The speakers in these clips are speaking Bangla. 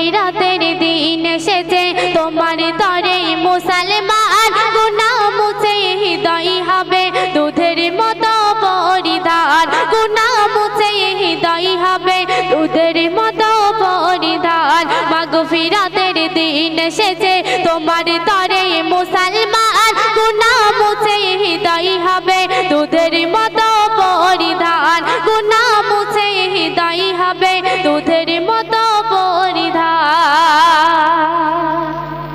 মাগফিরাতের দিন এসেছে তোমার তরে মুসলমান গুনাহ মুছে হৃদয় হবে দুধের মতো পরিধান গুনাহ মুছে হৃদয় হবে দুধের মতো পরিধান মাগফিরাতের দিন এসেছে তোমার তরে মুসলমান গুনাহ মুছে হৃদয় হবে দুধের মতো পরিধান গুনাহ মুছে হৃদয় হবে দুধের মতো পরিধান।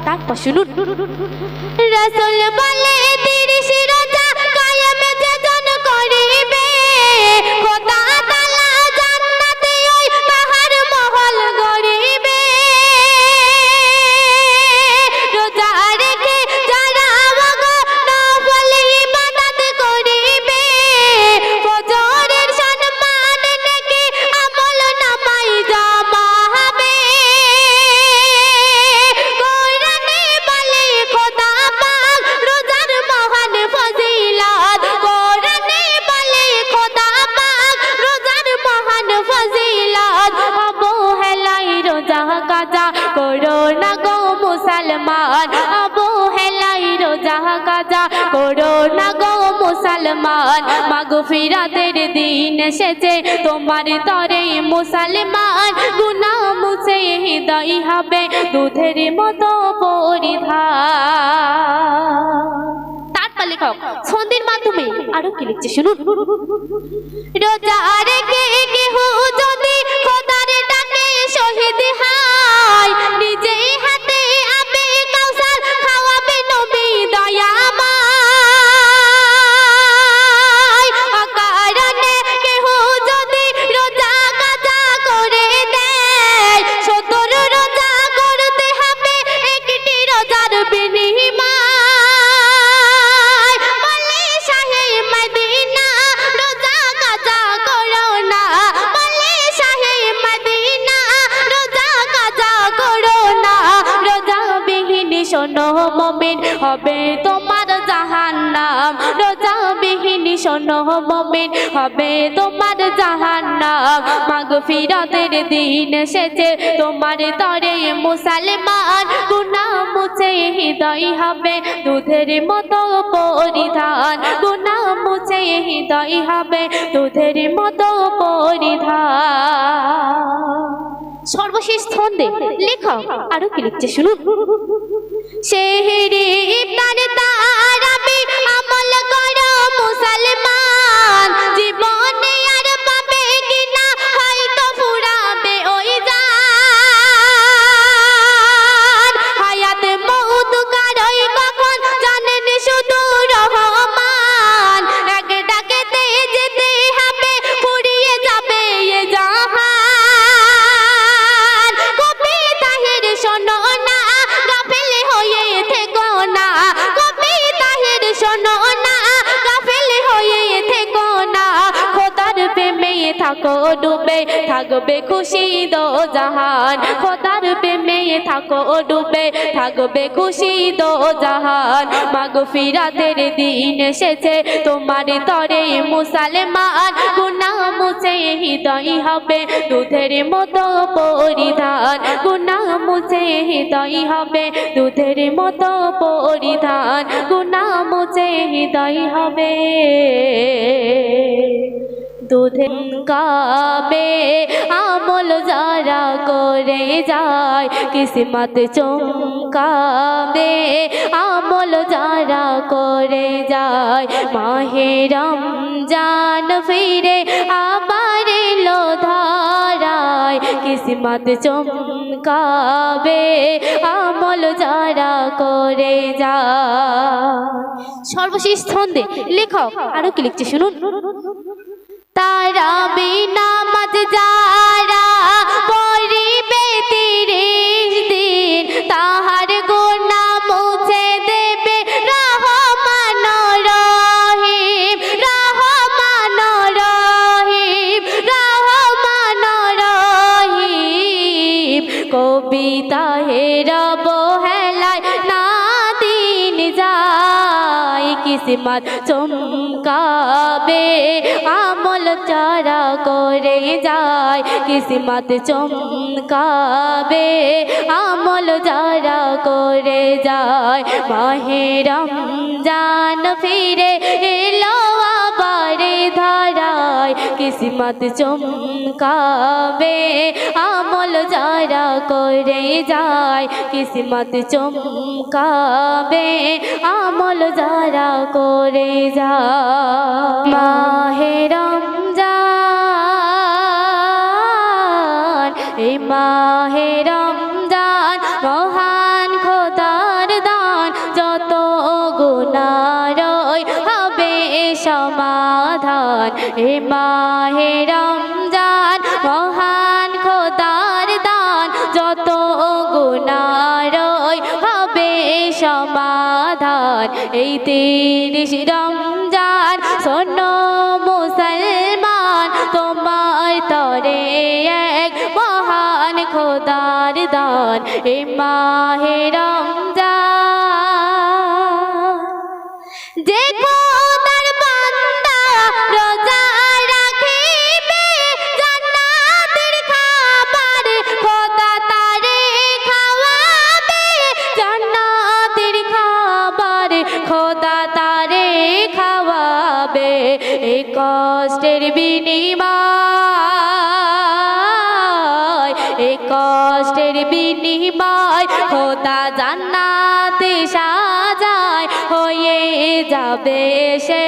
তারপর শুনুন রাসূল বলে 30 রোজা কায়েম যেজন করিবে খোদা তাআলা জান্নাতে ওই তাহার মহল গড়িবে। রোজা রেখে যারা নফল ইবাদত করিবে ফজরের সম্মান নেকি আমল নামায় জমা হবে। কোরআনে বলে খোদা পাক রোজার মহান ফজিলত কোরআনে বলে খোদা পাক রোজার মহান ফজিলত অবহেলাই রোজা কাজা করো না গো মুসলমান অবহেলাই রোজা কাজা করো না গো মুসলমান মাগফিরাতের দিন এসেছে তোমার তরে মুসলমান গুনাহ মুছে হৃদয় হবে দুধের মতো পরিধান। তারপর লেখক ছন্দের মাধ্যমে আরো কি লিখছে শুনুন রোজা রেখে কেহ যদি খোদার ডাকে শহীদ হয় নিজে হাতে আবে কাউসার খাওয়াবে নবী দয়াময়। অকারণে কেহ যদি রোজা কাজা করে দেয় 17 রোজা করতে হবে একটি রোজার বিনিময়। বলে শাহে মদিনা রোজা কাজা করো না বলে শাহে মদিনা রোজা কাজা করো না রোজা বিহীন শোনো মুমিন হবে তোমার জাহান্নাম রোজা বিহীন শোনো মুমিন হবে তোমার জাহান্নাম মাগফিরাতের দিন এসেছে তোমার তরে মুসলমান গুনাহ মুছে হৃদয় হবে দুধের মতো পরিধান গুনাহ মুছে হৃদয় হবে দুধের মতো পরিধান। সর্বশেষ ছন্দে লেখক আরো কি লিখছে শুনুন সেহরি ইফতার তারাবি আমল করো মুসলমান জীবনে আর পাবে কিনা হয়তো ফুরাবে ওই জান হায়াত মউত কারই কখন জানেন শুধু রহমান এক ডাকেতে যেতে হবে ফুরিয়ে যাবে এ জাহান। কবি তাহের শোনো না গাফেল হয়ে থেকো না কবি তাহের শোনো না গাফেল হয়ে থেকো না খোদার প্রেমে থাকো ডুবে থাকবে খুশি দো জাহান খোদার প্রেমে থাকো ডুবে থাকবে খুশি দো জাহান মাগফিরাতের দিন এসেছে তোমার তরে মুসলমান গুনাহ মুছে হৃদয় হবে দুধের মতো পরিধান গুনাহ মুছে হৃদয় হবে দুধের মতো পরিধান গুনাহ মুছে হৃদয় হবে দুধের কাবে আমল যারা করে যায় কিসমত চমকাবে আমল যারা করে যায় মাহে রমজান ফিরে আবার এলো ধারায় কিসমত চমকাবে আমল যারা করে যায়। সর্বশেষ ছন্দে লেখক আরো কি লিখছে শুনুন তারাবি নামাজ যারা পড়িবে 30 দিন তাহার গুনাহ মুছে দেবে রহমান রহিম রহমান রহিম রহমান রহিম কবিতা হের বহেলায় না দিন যায় কিসমত চমকাবে আমল যারা করে যায় কিসমত চমকাবে আমল যারা করে যায় মাহে রমজান ফিরে এলো আবার ধারায় কিসমত চমকাবে আমল যারা করে যায় কিসমত চমকাবে আমল যারা করে যায় মাহে রমজান এই মাহে রমজান মহান খোদার দান যত গুনাহর হবে সমাধান এই মাহে রমজান মহান খোদার দান যত গুনাহর হবে সমাধান এই 30 রমজান শোনো মুসলমান তোমার তরে এক মহান খোদার দান এই মাহে রমজান যে খোদার বান্দা রোজা রাখিবে জান্নাতের খাবার খোদা তারে খাওয়াবে জান্নাতের খাবার খোদা তারে খাওয়াবে এই কষ্টের বিনিময় এই কষ্টের বিনিময় খোদা জান্নাতে সাজায় হয়ে যাবে সে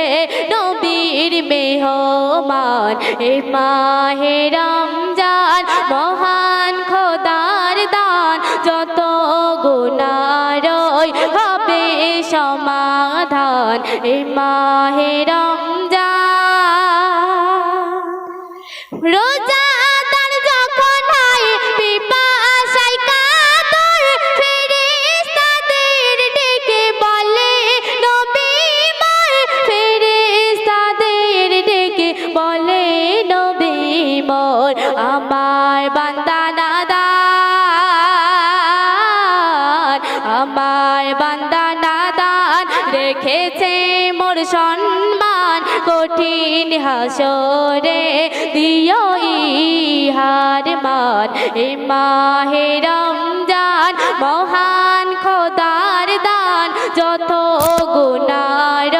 নবীর মেহমান এই মাহে রমজান মহান খোদার দান যত গুনাহর হবে সমাধান এই মাহে রমজান রোজাদার যখন হয় পিপাসায় কাতর ফেরেশতাদের ডেকে বলে নবী মোর ফেরেশতাদের ডেকে বলে নবী মোর আমার বান্দা নাদান আমার বান্দা নাদান রেখেছে মোর সম্মান কঠিন হাসরে দিও ইহার মান এই মাহে রমজান মহান খোদার দান যত গুনাহর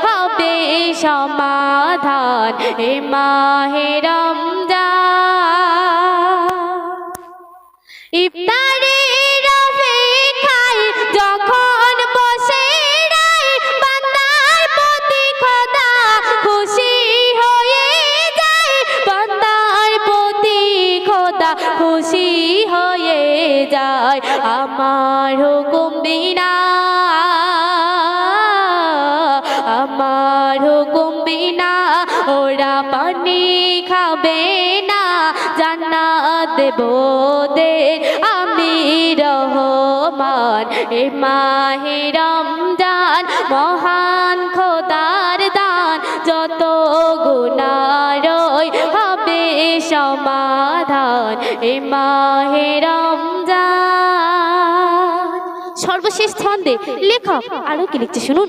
হবে সমাধান এই মাহে রমজান ইফতারের অপেক্ষায় যখন বসে রায় বান্দার প্রতি খোদা খুশি হয়ে যায় বান্দার প্রতি খোদা খুশি হয়ে যায় আমার হুকুম বিনা আমার হুকুম বিনা ওরা পানি খাবে না জান্নাত দেব দের আমি রহমান এ মাহে রমজান মহান খোদার দান যত গুনাহর হবে সমাধান এ মাহে রমজান সর্বশেষ ছন্দে লেখক আরো কি লিখছে শুনুন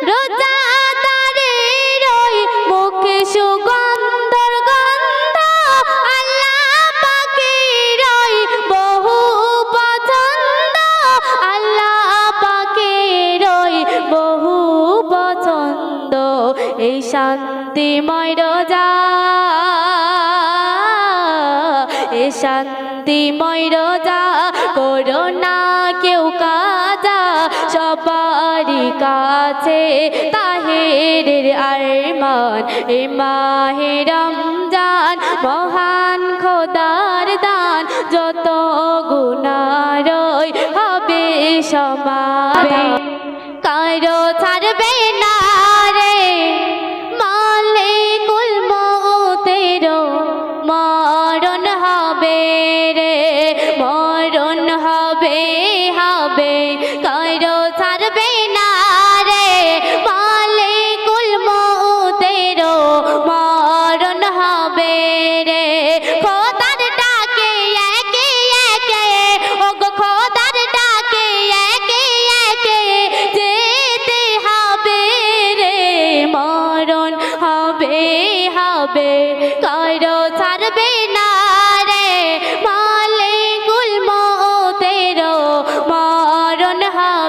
রোজাদারের ওই মুখে সুগন্ধর গন্ধ আল্লাহ পাকের ওই বহু পছন্দ আল্লাহ পাকের ওই বহু পছন্দ এই শান্তিময় রোজা এই শান্তিময় রোজা করোনা কেউ কাজা সবারই কাছে তাহেরের আরমান এ মাহে রমজান মহান খোদার দান যত গুনাহর হবে সমাধান কারো ছাড়বে না রে মালিকুল মউতের মরণ হবে রে মরণ হবে হবে কারো ছাড়বে না রে মালিকুল মউতের মরণ হবে রে খোদার ডাকে একে একে ওগো খোদার ডাকে একে একে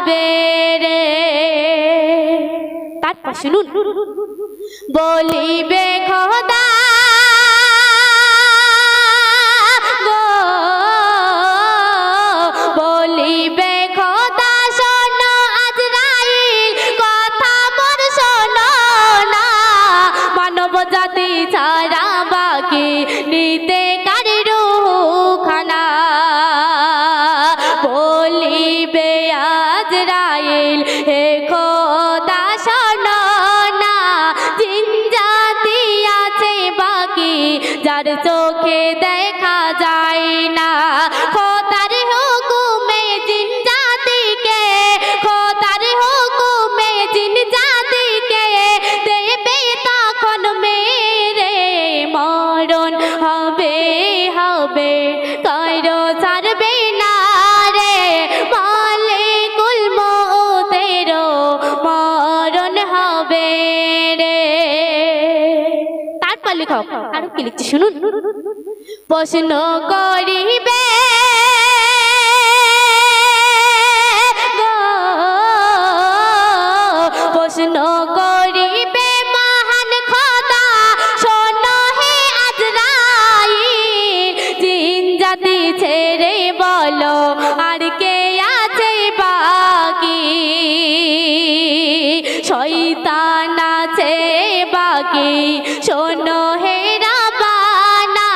হবে রে। তারপর শুনুন, বলিবে খোদা গো, বলিবে খোদা শোনো আজরাইল কথা মোর শোনো না, মানব জাতি ছাড়া বাকি নিতে কার রূহখানা। বলিবে আজরাইল হে খোদা শোনো না, জিন জাতি আছে বাকি যার চোখে দেখা যায় না। খোদার হুকুমে জিন জাতিকে, খোদার হুকুমে জিন জাতিকে দেবে তখন মেরে মরণ হবে হবে, কারো ছাড়বে না রে, মালিকুল মউতেরও মরণ হবে রে। তারপর লেখক আরো কি লিখছে শুনুন, প্রশ্ন করিবে গো, প্রশ্ন করিবে মহান খোদা শোনো হে আজরাইল, জিন জাতি ছেড়ে বলো আর কে আছে বাকি, শয়তান আছে বাকি শোনো হে রাব্বানা,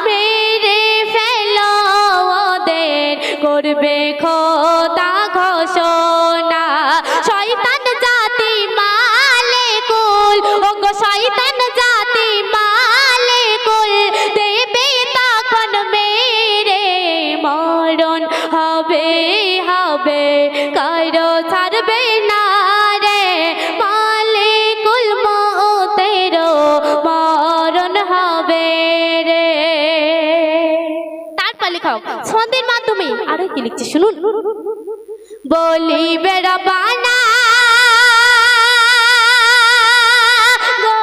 মেরে ফেলো ওদের করবে খোদা ঘোষণা। শয়তান জাতি মালিকুল, ওগো শয়তান জাতি মালিকুল দেবে তখন মেরে মরণ হবে হবে, কারো ছাড়বে না রে, মালিকুল মউতেরও মরণ হবে রে। তারপর লেখক ছন্দের মাধ্যমে আরো কি লিখছে শুনুন, বলিবে রব্বানা গো,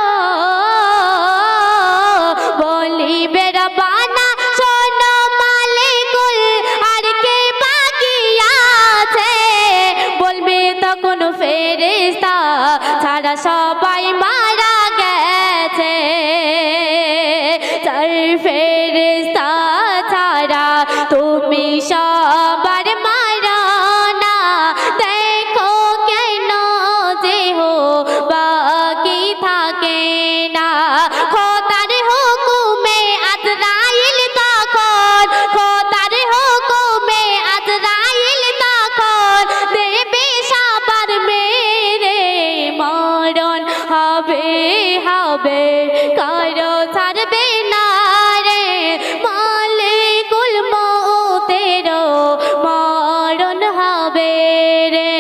বলিবে রব্বানা শোনো মালিকুল আর কে বাকি আছে, বলবে তখন ফেরেশতা ছাড়া সবাই মারা গেছে, চার ফেরেশতা ছাড়া তুমি সবার মারা না, দেখো কেন যে হো বাকি থাকে না। খোদার হুকুমে আজরাইল তখন, খোদার হুকুমে আজরাইল তখন দেবে সবার মেরে মরণ হবে হবে, কারো ছাড়বে না রে, মালিকুল মউতেরও মরণ হবে রে।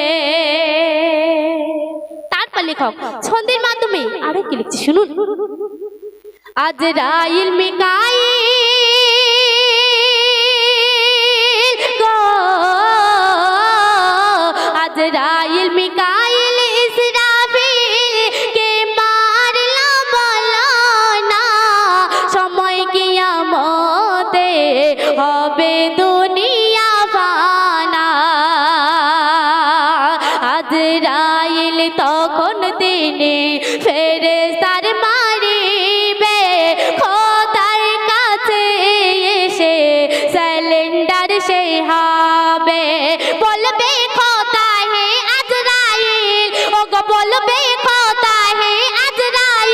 তারপর লেখক ছন্দের মাধ্যমে আরো কি লিখছে শুনুন, আজরাইল মিকাইল গো, আজরাইল মিকাইল ইসরাফিল কে মারলো বলো না, সময় কিয়ামতে হবে দুনিয়া ফানা। আজরাইল তখন তিনি ফেরেশতার মারিবে, খোদার কাছে এসে সিলিন্ডার সে হবে, বলবে খোদা হে আজরাইল, ওগো বলবে খোদা হে আজরাইল,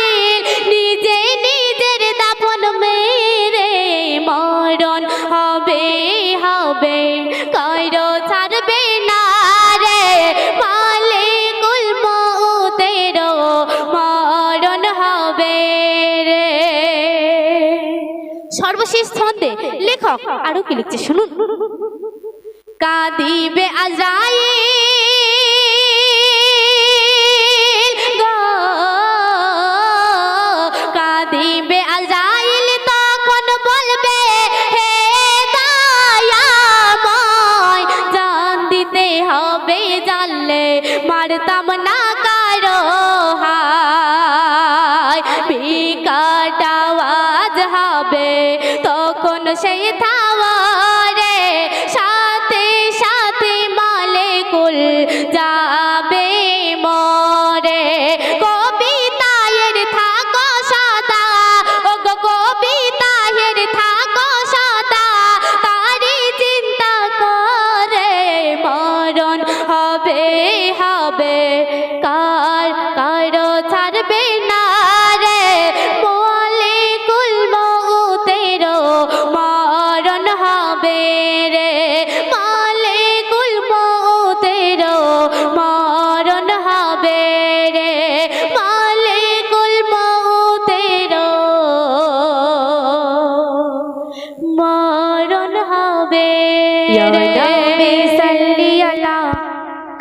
নিজে নিজের দাফন মেরে মরণ হবে হবে, কারো ছাড়বে না রে, মালিকুল মউতেরও মরণ হবে রে। সর্বশেষ ছন্দে লেখক আরো কি লিখছে শুনুন, কাঁদিবে আজরাইল গো, কাঁদিবে আজরাইল তখন বলবে হে দয়াময়, জান দিতে হবে জানলে মারতাম না কারো হায়, বিকট আওয়াজ হবে তখন সেই থাওয়ারে, সাথে সাথে মালিকুল মরণ হবে হবে কার কারো ছাড়বে না রে মালিকুল মউতেরও মরণ হবে রে মালিকুল মউতেরও মরণ হবে রে মালিকুল মউতেরও মরণ হবে রে সাল্লি আলা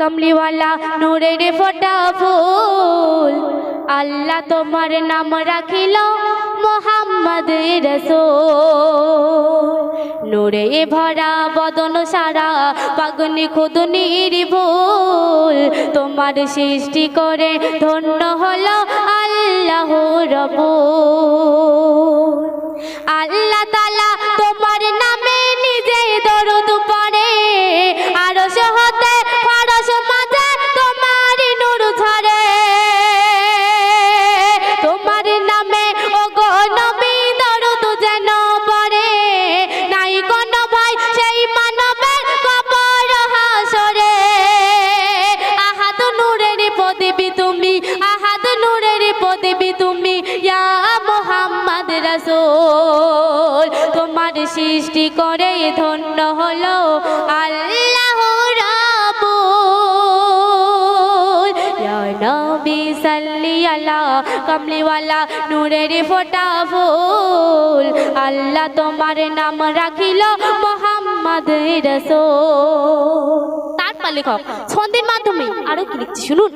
কমলিওয়ালা নূরের ফোঁটা ফুল আল্লাহ তোমার নাম রাখিল মোহাম্মদ রাসূল নূরে ভরা বদন সারা পাগনি খুদনির ভুল তোমার সৃষ্টি করে ধন্য হলো আল্লাহ রাব্বুল আল্লাহ তাআলা তোমার নামে নিজে দরুদ পড়ে আরশ হতে ফরশ মাঝে তোমার নূর ঝরে তোমার নামে ওগো নবী দরুদ যেন পড়ে নাই কোন ভয় সেই মানবের কবর হাসরে আহাদ নূরের প্রদীপী তুমি আহাদ নূরের প্রদীপী তুমি ইয়া মুহাম্মদ রাসূল তোমার সৃষ্টি করে ধন্য হলো আল্লাহ রাব্বুল ইয়া নবী সাল্লি আলা কমলিওয়ালা নূরের ফোঁটা ফুল আল্লাহ তোমার নাম রাখিল মোহাম্মদ রাসূল তারপর লেখক ছন্দের মাধ্যমে আরো কি লিখছি শুনুন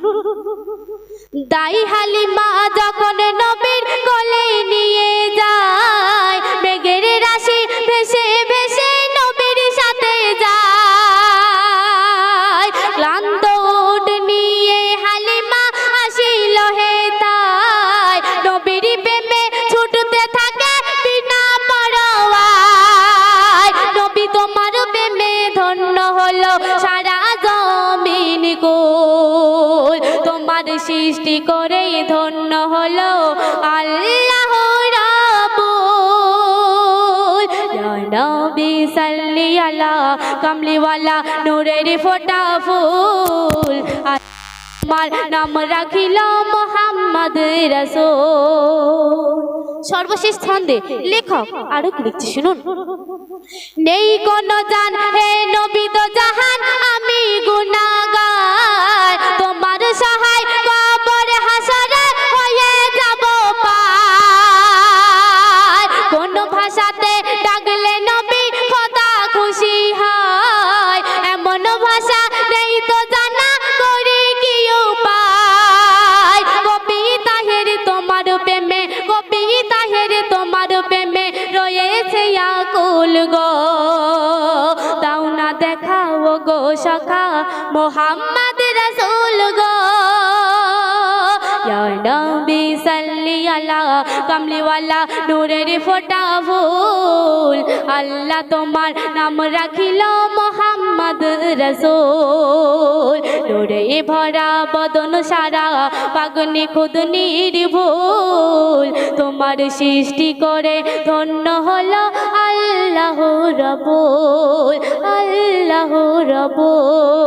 দাই হালিমা যখন নবীর কোলে নিয়ে যায় মেঘের রাশি ভেসে ভেসে নবীর সাথে যায় ক্লান্ত উট নিয়ে হালিমা আসিল হে তাই নবীর প্রেমে ছুটতে থাকে বিনা পরোয়ায় নবী তোমার প্রেমে ধন্য হলো সারা জমিন কুল তোমার সৃষ্টি করে ধন্য হলো আল্লাহ রাব্বুল ইয়া নবী সাল্লি আলা কমলিওয়ালা নূরের ফোঁটা ফুল তোমার নাম রাখিল মোহাম্মদ রাসূল সর্বশেষ ছন্দে লেখক আরো কি লিখছে শুনুন নেই কোন জান হে নবী তো জাহান আমি গুনাহগার তোমার সহায় কবর হাসরে হয়ে যাব পার কোন ভাষাতে ডাকলে নবী খোদা খুশি হয় এমন ভাষা নেই তো জানা করি কি উপায় কবিতা হেরে তোমার প্রেমে কবিতা হেরে তোমার প্রেমে রয়েছে আকুল গো দাও না দেখাও গো সখা মোহাম্মদ রাসূল গো ইয়া নবী সাল্লি আলা কমলিওয়ালা নূরের ফোঁটা ফুল আল্লাহ তোমার নাম রাখিল মোহাম্মদ রাসূল নূরে ভরা বদন সারা পাগনি খুদনির ভুল তোমার সৃষ্টি করে ধন্য হলো আল্লাহ রাব্বুল আল্লাহ রাব্বুল